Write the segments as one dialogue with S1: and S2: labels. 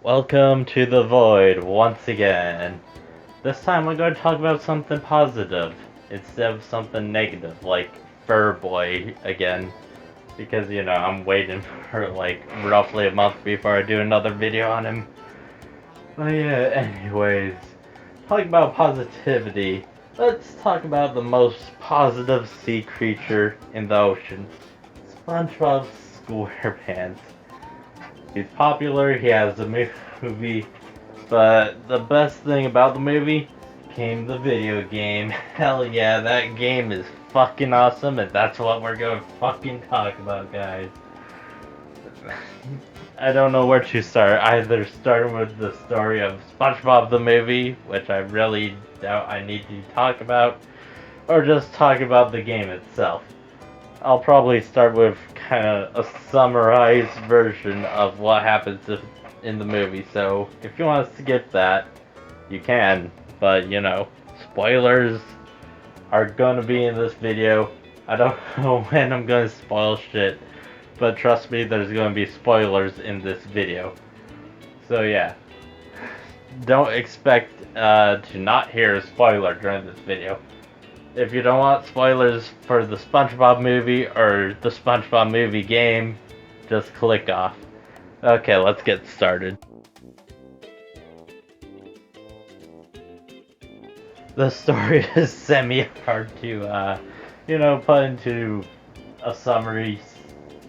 S1: Welcome to the void once again. This time we're going to talk about something positive instead of something negative, like Fur Boy again. Because, I'm waiting for like roughly a month before I do another video on him. But yeah, anyways, talking about positivity, let's talk about the most positive sea creature in the ocean, SpongeBob SquarePants. He's popular, he has a movie, but the best thing about the movie came the video game. Hell yeah, that game is fucking awesome, and that's what we're gonna fucking talk about, guys. I don't know where to start. Either starting with the story of SpongeBob the movie, which I really doubt I need to talk about, or just talk about the game itself. I'll probably start with kind of a summarized version of what happens in the movie. So if you want to skip that, you can. But spoilers are gonna be in this video. I don't know when I'm gonna spoil shit, but trust me, there's gonna be spoilers in this video. So yeah, don't expect to not hear a spoiler during this video. If you don't want spoilers for the SpongeBob movie or the SpongeBob movie game, just click off. Okay, let's get started. The story is semi-hard to, put into a summary.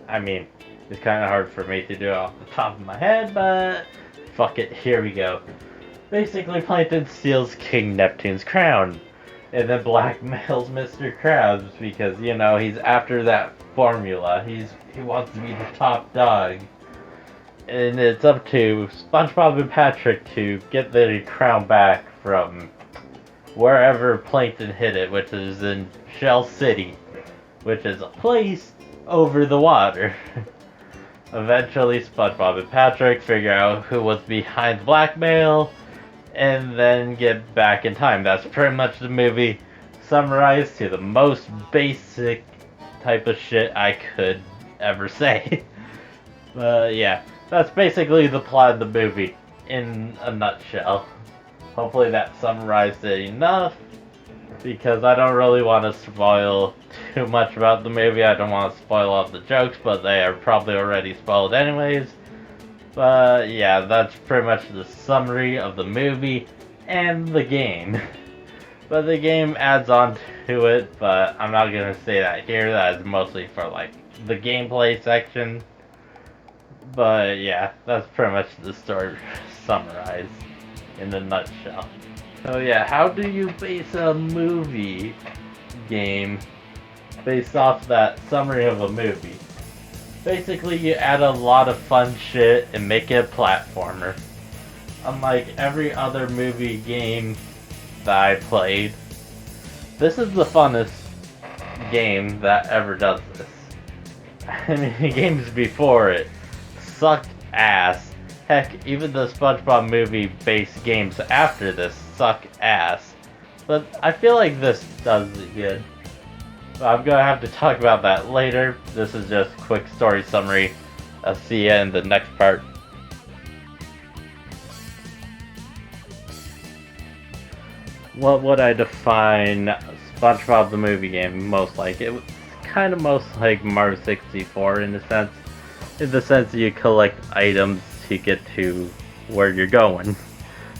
S1: I mean, it's kind of hard for me to do it off the top of my head, but fuck it, here we go. Basically, Plankton steals King Neptune's crown and then blackmails Mr. Krabs because he's after that formula. He wants to be the top dog, and it's up to SpongeBob and Patrick to get the crown back from wherever Plankton hid it, which is in Shell City, which is a place over the water. Eventually, SpongeBob and Patrick figure out who was behind the blackmail and then get back in time. That's pretty much the movie summarized to the most basic type of shit I could ever say. But yeah, that's basically the plot of the movie in a nutshell. Hopefully that summarized it enough, because I don't really want to spoil too much about the movie. I don't want to spoil all the jokes, but they are probably already spoiled anyways. But yeah, that's pretty much the summary of the movie and the game. But the game adds on to it, but I'm not gonna say that here. That is mostly for like the gameplay section. But yeah, that's pretty much the story summarized in a nutshell. So yeah, how do you base a movie game based off that summary of a movie? Basically, you add a lot of fun shit and make it a platformer. Unlike every other movie game that I played, this is the funnest game that ever does this. I mean, the games before it sucked ass. Heck, even the SpongeBob movie-based games after this suck ass. But I feel like this does it good. I'm gonna have to talk about that later. This is just a quick story summary. I'll see you in the next part. What would I define SpongeBob the movie game most like? It was kind of most like Mario 64 in a sense. In the sense that you collect items to get to where you're going.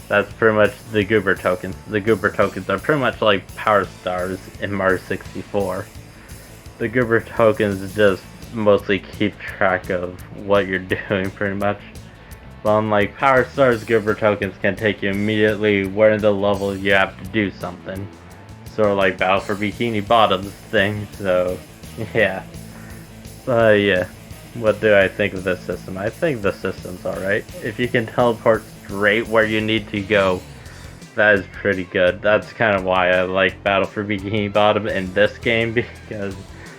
S1: That's pretty much the Goober tokens. The Goober tokens are pretty much like Power Stars in Mario 64. The Goober tokens just mostly keep track of what you're doing pretty much. But unlike Power Stars, Goober tokens can take you immediately where in the level you have to do something. Sort of like Battle for Bikini Bottoms thing, so yeah. But yeah. What do I think of this system? I think the system's alright. If you can teleport straight where you need to go, that is pretty good. That's kind of why I like Battle for Bikini Bottom in this game, because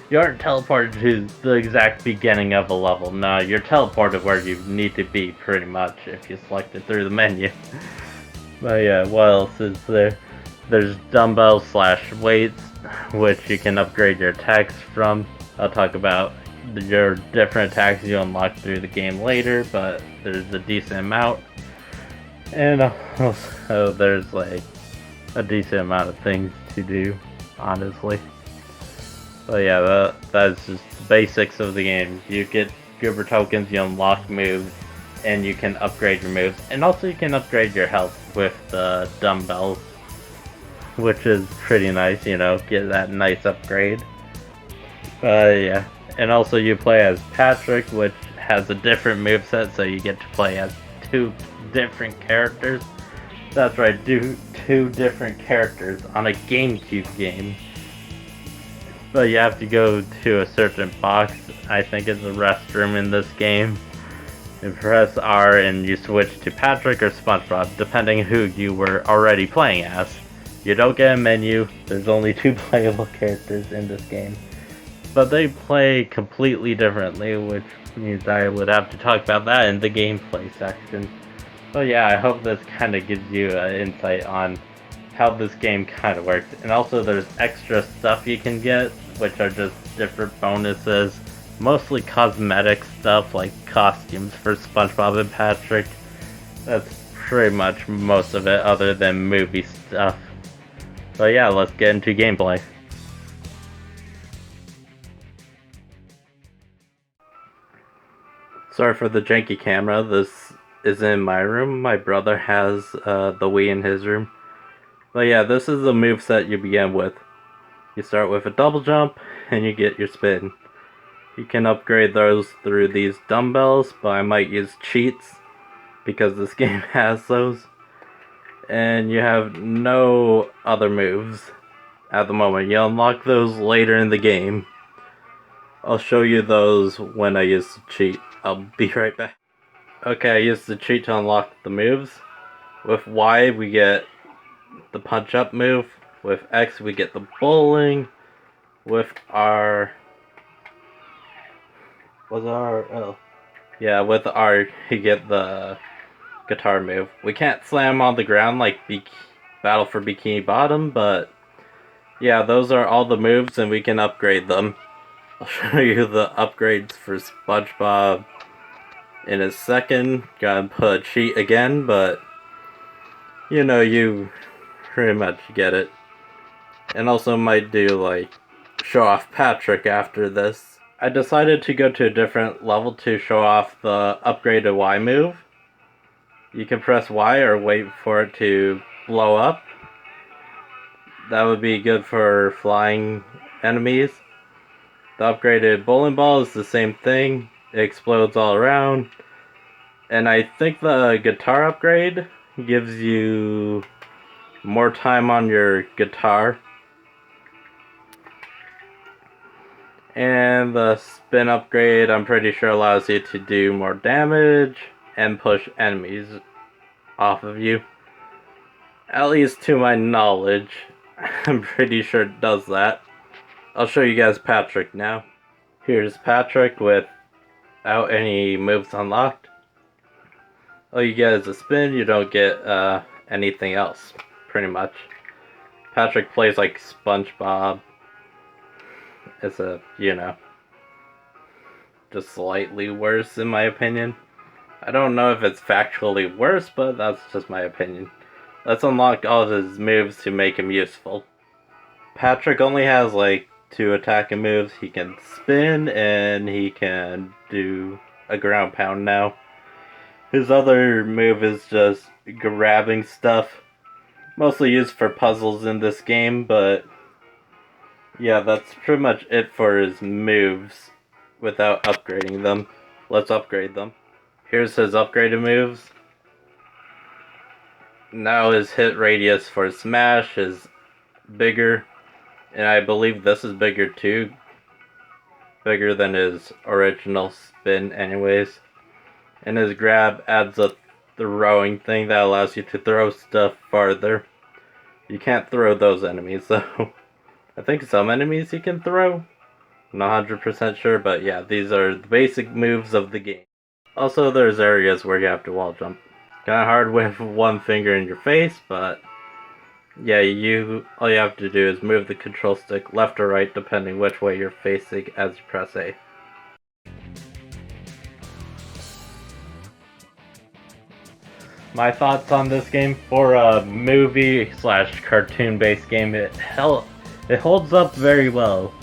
S1: you aren't teleported to the exact beginning of a level. No, you're teleported where you need to be, pretty much, if you select it through the menu. But yeah, what else is there? There's dumbbells / weights, which you can upgrade your attacks from. I'll talk about your different attacks you unlock through the game later, but there's a decent amount. And also, there's like a decent amount of things to do, honestly. But yeah, that's just the basics of the game. You get Goober tokens, you unlock moves, and you can upgrade your moves. And also you can upgrade your health with the dumbbells, which is pretty nice, you know, get that nice upgrade. Yeah. And also you play as Patrick, which has a different moveset, so you get to play as two different characters. That's right, do two different characters on a GameCube game. But you have to go to a certain box, I think it's a restroom in this game, and press R and you switch to Patrick or Spongebob, depending who you were already playing as. You don't get a menu, there's only two playable characters in this game. But they play completely differently, which means I would have to talk about that in the gameplay section. But yeah, I hope this kind of gives you an insight on how this game kind of works. And also there's extra stuff you can get, which are just different bonuses. Mostly cosmetic stuff like costumes for SpongeBob and Patrick. That's pretty much most of it other than movie stuff. So yeah, let's get into gameplay. Sorry for the janky camera, this is in my room. My brother has the Wii in his room. But yeah, this is the moveset you begin with. You start with a double jump, and you get your spin. You can upgrade those through these dumbbells, but I might use cheats, because this game has those. And you have no other moves at the moment. You unlock those later in the game. I'll show you those when I use the cheat. I'll be right back. Okay, I used the cheat to unlock the moves. With Y, we get the punch up move. With X, we get the bowling. With R... Was it R? Oh. Yeah, with R, you get the guitar move. We can't slam on the ground like Battle for Bikini Bottom, but yeah, those are all the moves and we can upgrade them. I'll show you the upgrades for SpongeBob in a second. Gotta put a cheat again, but you know, you pretty much get it. And also might do like show off Patrick after this. I decided to go to a different level to show off the upgraded Y move. You can press Y or wait for it to blow up. That would be good for flying enemies. The upgraded bowling ball is the same thing. It explodes all around. And I think the guitar upgrade gives you more time on your guitar. And the spin upgrade, I'm pretty sure, allows you to do more damage and push enemies off of you. At least to my knowledge, I'm pretty sure it does that. I'll show you guys Patrick now. Here's Patrick without any moves unlocked. All you get is a spin, you don't get anything else, pretty much. Patrick plays like SpongeBob. It's you know, just slightly worse in my opinion. I don't know if it's factually worse, but that's just my opinion. Let's unlock all of his moves to make him useful. Patrick only has like 2 attacking moves. He can spin and he can do a ground pound now. His other move is just grabbing stuff. Mostly used for puzzles in this game, but yeah, that's pretty much it for his moves without upgrading them. Let's upgrade them. Here's his upgraded moves. Now his hit radius for smash is bigger, and I believe this is bigger too. Bigger than his original spin anyways. And his grab adds a throwing thing that allows you to throw stuff farther. You can't throw those enemies though. I think some enemies you can throw. I'm not 100% sure, but yeah, these are the basic moves of the game. Also, there's areas where you have to wall jump. Kinda hard with one finger in your face, but yeah, all you have to do is move the control stick left or right depending which way you're facing as you press A. My thoughts on this game for a movie slash cartoon based game, it holds up very well.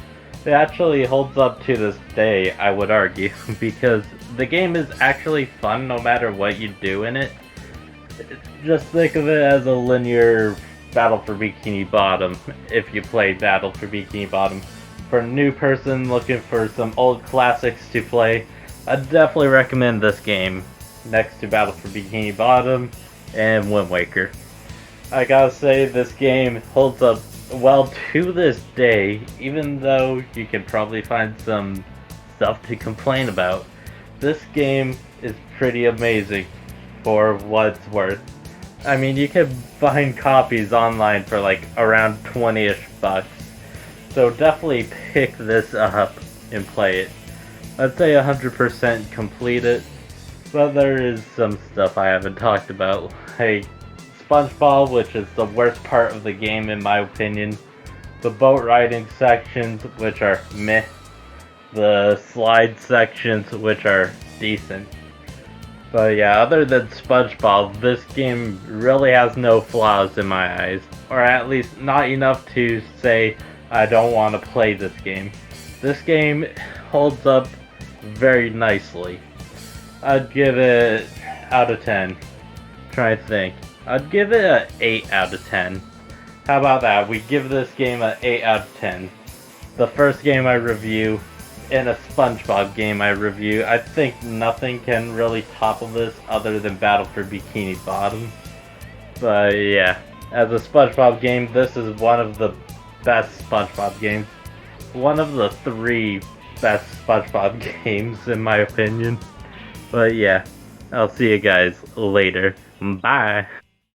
S1: It actually holds up to this day, I would argue, because the game is actually fun no matter what you do in it. Just think of it as a linear Battle for Bikini Bottom, if you play Battle for Bikini Bottom. For a new person looking for some old classics to play, I'd definitely recommend this game next to Battle for Bikini Bottom and Wind Waker. I gotta say, this game holds up well to this day, even though you can probably find some stuff to complain about. This game is pretty amazing for what it's worth. I mean, you can find copies online for like around 20-ish bucks. So definitely pick this up and play it. I'd say 100% complete it, but there is some stuff I haven't talked about. Like Spongebob, which is the worst part of the game in my opinion. The boat riding sections, which are meh. The slide sections, which are decent. But yeah, other than SpongeBob, this game really has no flaws in my eyes. Or at least not enough to say I don't want to play this game. This game holds up very nicely. I'd give it out of 10. Try to think. I'd give it an 8 out of 10. How about that? We give this game an 8 out of 10. The first game I review, in a SpongeBob game I review, I think nothing can really topple this other than Battle for Bikini Bottom. But yeah, as a SpongeBob game, this is one of the best SpongeBob games. One of the 3 best SpongeBob games in my opinion. But yeah, I'll see you guys later. Bye!